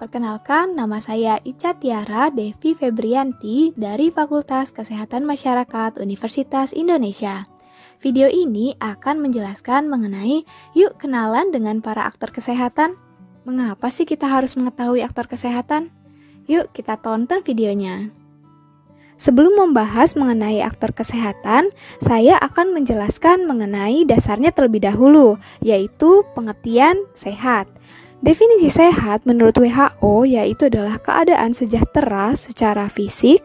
Perkenalkan, nama saya Ica Tiara Devi Febrianti dari Fakultas Kesehatan Masyarakat Universitas Indonesia. Video ini akan menjelaskan mengenai yuk kenalan dengan para aktor kesehatan. Mengapa sih kita harus mengetahui aktor kesehatan? Yuk kita tonton videonya. Sebelum membahas mengenai aktor kesehatan, saya akan menjelaskan mengenai dasarnya terlebih dahulu, yaitu pengertian sehat. Definisi sehat menurut WHO yaitu adalah keadaan sejahtera secara fisik,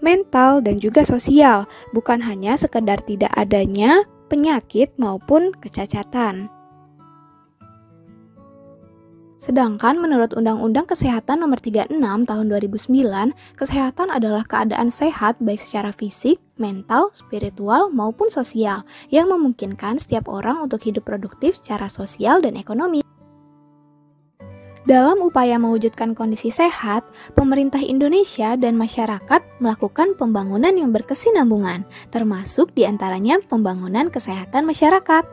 mental, dan juga sosial, bukan hanya sekedar tidak adanya penyakit maupun kecacatan. Sedangkan menurut Undang-Undang Kesehatan Nomor 36 Tahun 2009, kesehatan adalah keadaan sehat baik secara fisik, mental, spiritual, maupun sosial yang memungkinkan setiap orang untuk hidup produktif secara sosial dan ekonomi. Dalam upaya mewujudkan kondisi sehat, pemerintah Indonesia dan masyarakat melakukan pembangunan yang berkesinambungan, termasuk diantaranya pembangunan kesehatan masyarakat.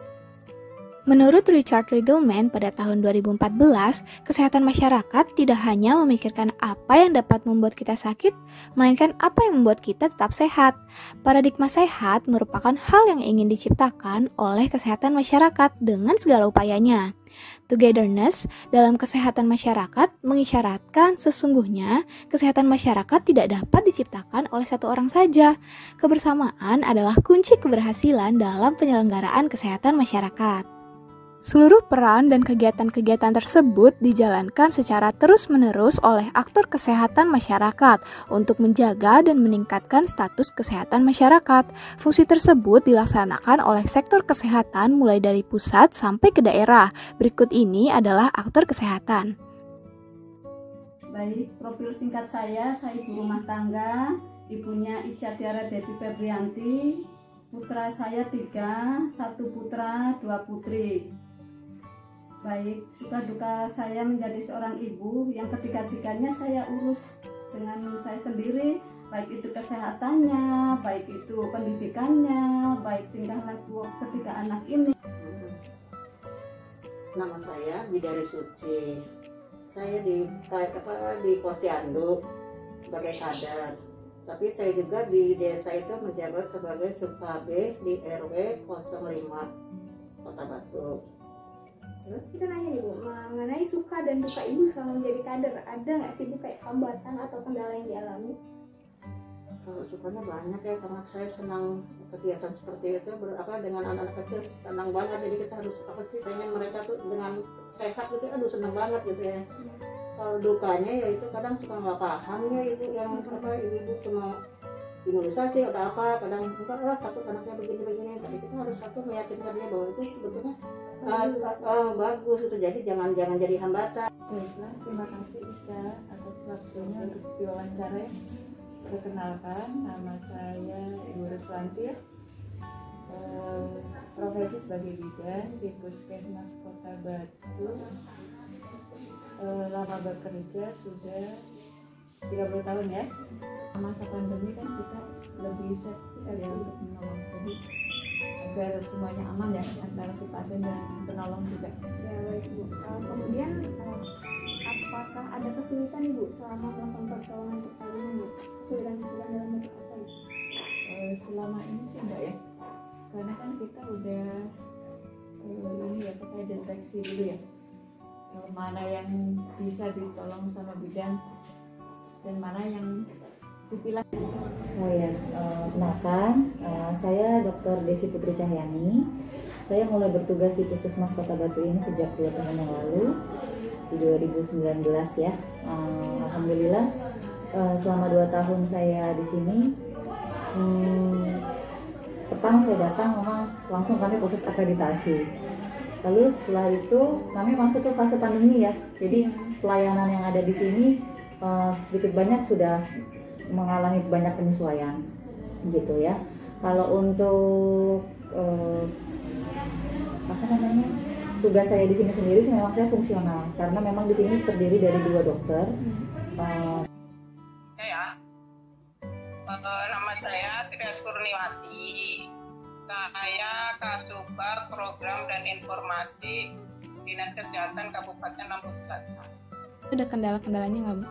Menurut Richard Riggleman pada tahun 2014, kesehatan masyarakat tidak hanya memikirkan apa yang dapat membuat kita sakit, melainkan apa yang membuat kita tetap sehat. Paradigma sehat merupakan hal yang ingin diciptakan oleh kesehatan masyarakat dengan segala upayanya. Togetherness dalam kesehatan masyarakat mengisyaratkan sesungguhnya kesehatan masyarakat tidak dapat diciptakan oleh satu orang saja. Kebersamaan adalah kunci keberhasilan dalam penyelenggaraan kesehatan masyarakat. Seluruh peran dan kegiatan-kegiatan tersebut dijalankan secara terus-menerus oleh aktor kesehatan masyarakat untuk menjaga dan meningkatkan status kesehatan masyarakat. Fungsi tersebut dilaksanakan oleh sektor kesehatan mulai dari pusat sampai ke daerah. Berikut ini adalah aktor kesehatan. Baik, profil singkat saya ibu rumah tangga, ibunya Ica Tiara Devi Febrianti, putra saya 3, 1 putra, 2 putri. Baik, suka duka saya menjadi seorang ibu yang ketiga-tiganya saya urus dengan saya sendiri, baik itu kesehatannya, baik itu pendidikannya, baik tingkah laku ketiga anak ini. Nama saya Bidari Suci. Saya di Posyandu sebagai kader. Tapi saya juga di desa itu menjabat sebagai Sukabe di RW 05 Kota Batu. Kita nanya nih Bu, mengenai suka dan duka Ibu selama menjadi kader, ada nggak sih Bu kayak hambatan atau kendala yang dialami? Kalau sukanya banyak ya, karena saya senang kegiatan seperti itu dengan anak-anak kecil, senang banget. Jadi kita harus pengen mereka tuh dengan sehat gitu, senang banget gitu ya. Kalau dukanya ya itu kadang suka nggak paham ya ibu yang ibu cuma imunisasi atau apa, kadang enggak lah takut anaknya begini-begini. Tapi kita harus meyakinkan dia bahwa itu sebetulnya bagus itu, jadi jangan jadi hambatan. Baiklah, terima kasih Ica atas waktunya untuk diwawancara. Perkenalkan, nama saya Ibu Ruswanti, profesi sebagai bidan di Puskesmas Kota Batu. Lama bekerja sudah 30 tahun ya. Masa pandemi kan kita lebih safety kali ya untuk menolong, jadi agar semuanya aman ya antara si pasien dan penolong juga. Ya baik Bu. Kemudian apakah ada kesulitan Ibu selama melakukan pertolongan persalinan Bu? Kesulitan dalam bentuk apa ya? Selama ini sih enggak ya, karena kan kita udah ini ya pakai deteksi dulu ya, mana yang bisa ditolong sama bidan dan mana yang dipilah. Oh ya, kenalkan, saya Dr. Desi Putri Cahyani. Saya mulai bertugas di Puskesmas Kota Batu ini sejak 2 tahun yang lalu, di 2019 ya. Alhamdulillah, selama 2 tahun saya di sini, pertama saya datang memang langsung kami proses akreditasi. Lalu setelah itu kami masuk ke fase pandemi ya. Jadi pelayanan yang ada di sini sedikit banyak sudah mengalami banyak penyesuaian gitu ya. Kalau untuk tugas saya di sini sendiri sih memang saya fungsional, karena memang di sini terdiri dari 2 dokter. Nama saya Trias Kurniwati. Saya Kasubag Program dan Informasi Dinas Kesehatan Kabupaten Lampung Selatan. Ada kendala-kendalanya nggak, Bu?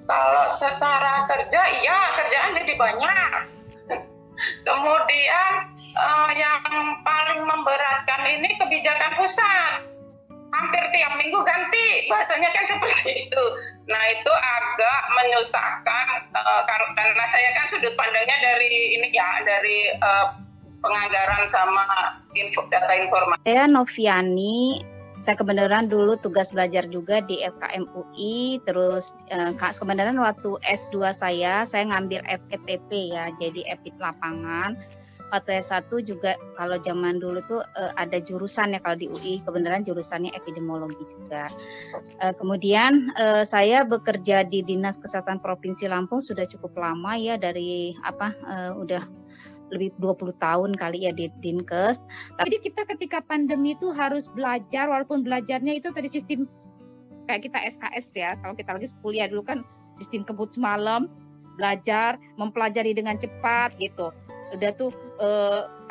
Kalau secara kerja, iya kerjaan jadi banyak. Kemudian yang paling memberatkan ini kebijakan pusat. Hampir tiap minggu ganti, bahasanya kan seperti itu. Nah itu agak menyusahkan karena saya kan sudut pandangnya dari ini ya, dari penganggaran sama data informasi. Saya Noviani, saya kebenaran dulu tugas belajar juga di FKM UI, terus kebenaran waktu S2 saya ngambil FETP ya, jadi FIT lapangan. Waktu S1 juga kalau zaman dulu tuh ada jurusan ya kalau di UI, kebenaran jurusannya epidemiologi juga. Kemudian saya bekerja di Dinas Kesehatan Provinsi Lampung sudah cukup lama ya, dari udah lebih 20 tahun kali ya di Dinkes. Tapi kita ketika pandemi itu harus belajar, walaupun belajarnya itu dari sistem kayak kita SKS ya. Kalau kita lagi kuliah dulu kan sistem kebut semalam, belajar, mempelajari dengan cepat gitu. Udah tuh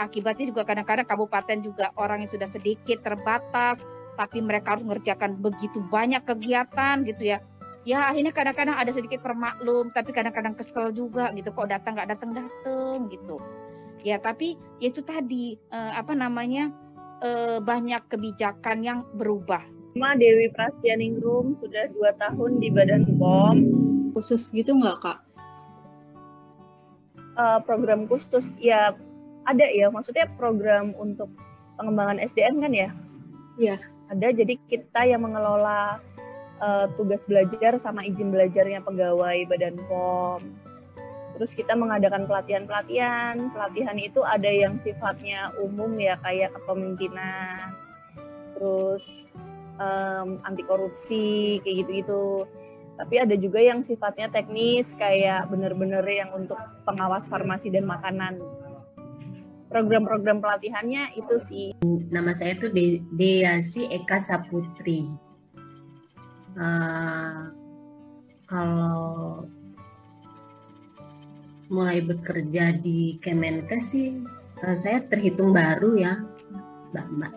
akibatnya juga kadang-kadang kabupaten juga orang yang sudah sedikit terbatas, tapi mereka harus mengerjakan begitu banyak kegiatan gitu ya. Ya akhirnya kadang-kadang ada sedikit permaklum, tapi kadang-kadang kesel juga gitu, kok nggak datang gitu. Ya tapi ya itu tadi banyak kebijakan yang berubah. Nama Dewi Prastianingrum, sudah 2 tahun di Badan POM. Khusus gitu nggak, Kak? Program khusus ya ada ya, maksudnya program untuk pengembangan SDM kan ya? Iya. Ada, jadi kita yang mengelola tugas belajar sama izin belajarnya pegawai Badan POM. Terus kita mengadakan pelatihan itu ada yang sifatnya umum ya, kayak kepemimpinan, terus anti korupsi kayak gitu-gitu. Tapi ada juga yang sifatnya teknis, kayak bener-bener yang untuk pengawas farmasi dan makanan. Program-program pelatihannya itu sih. Nama saya tuh Deyasi Eka Saputri. Kalau mulai bekerja di Kemenkes sih, saya terhitung baru ya, Mbak.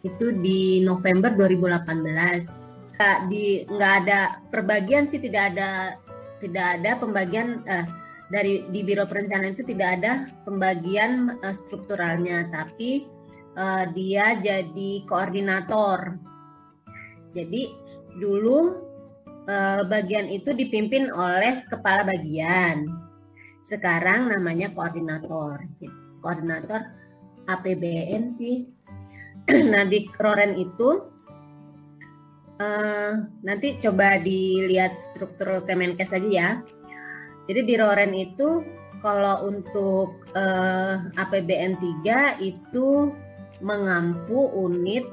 Itu di November 2018. Nggak ada perbagian sih, tidak ada pembagian di Biro Perencanaan itu tidak ada pembagian strukturalnya, tapi dia jadi koordinator. Jadi dulu bagian itu dipimpin oleh kepala bagian, sekarang namanya koordinator APBN sih. Nah di Roren itu nanti coba dilihat struktur Kemenkes aja ya. Jadi di Roren itu kalau untuk APBN 3 itu mengampu unit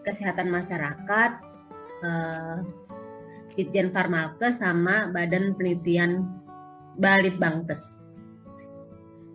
kesehatan masyarakat, Ditjen Farmalkes sama Badan Penelitian Balitbangkes.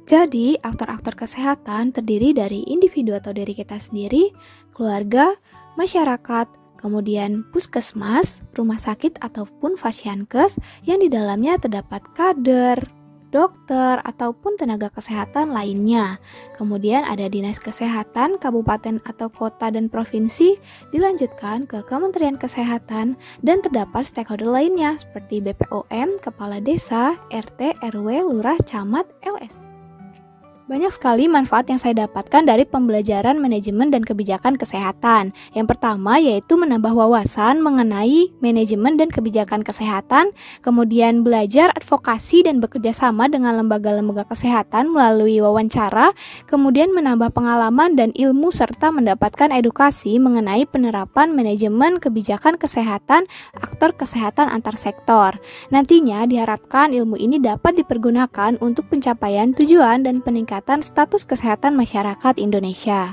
Jadi, aktor-aktor kesehatan terdiri dari individu atau diri kita sendiri, keluarga, masyarakat, kemudian puskesmas, rumah sakit ataupun fasyankes yang di dalamnya terdapat kader, dokter, ataupun tenaga kesehatan lainnya. Kemudian ada dinas kesehatan, kabupaten atau kota dan provinsi, dilanjutkan ke Kementerian Kesehatan, dan terdapat stakeholder lainnya seperti BPOM, kepala desa, RT, RW, lurah, camat, LSD. Banyak sekali manfaat yang saya dapatkan dari pembelajaran manajemen dan kebijakan kesehatan. Yang pertama yaitu menambah wawasan mengenai manajemen dan kebijakan kesehatan, kemudian belajar advokasi dan bekerja sama dengan lembaga-lembaga kesehatan melalui wawancara, kemudian menambah pengalaman dan ilmu serta mendapatkan edukasi mengenai penerapan manajemen kebijakan kesehatan aktor kesehatan antar sektor. Nantinya diharapkan ilmu ini dapat dipergunakan untuk pencapaian tujuan dan peningkatan status kesehatan masyarakat Indonesia.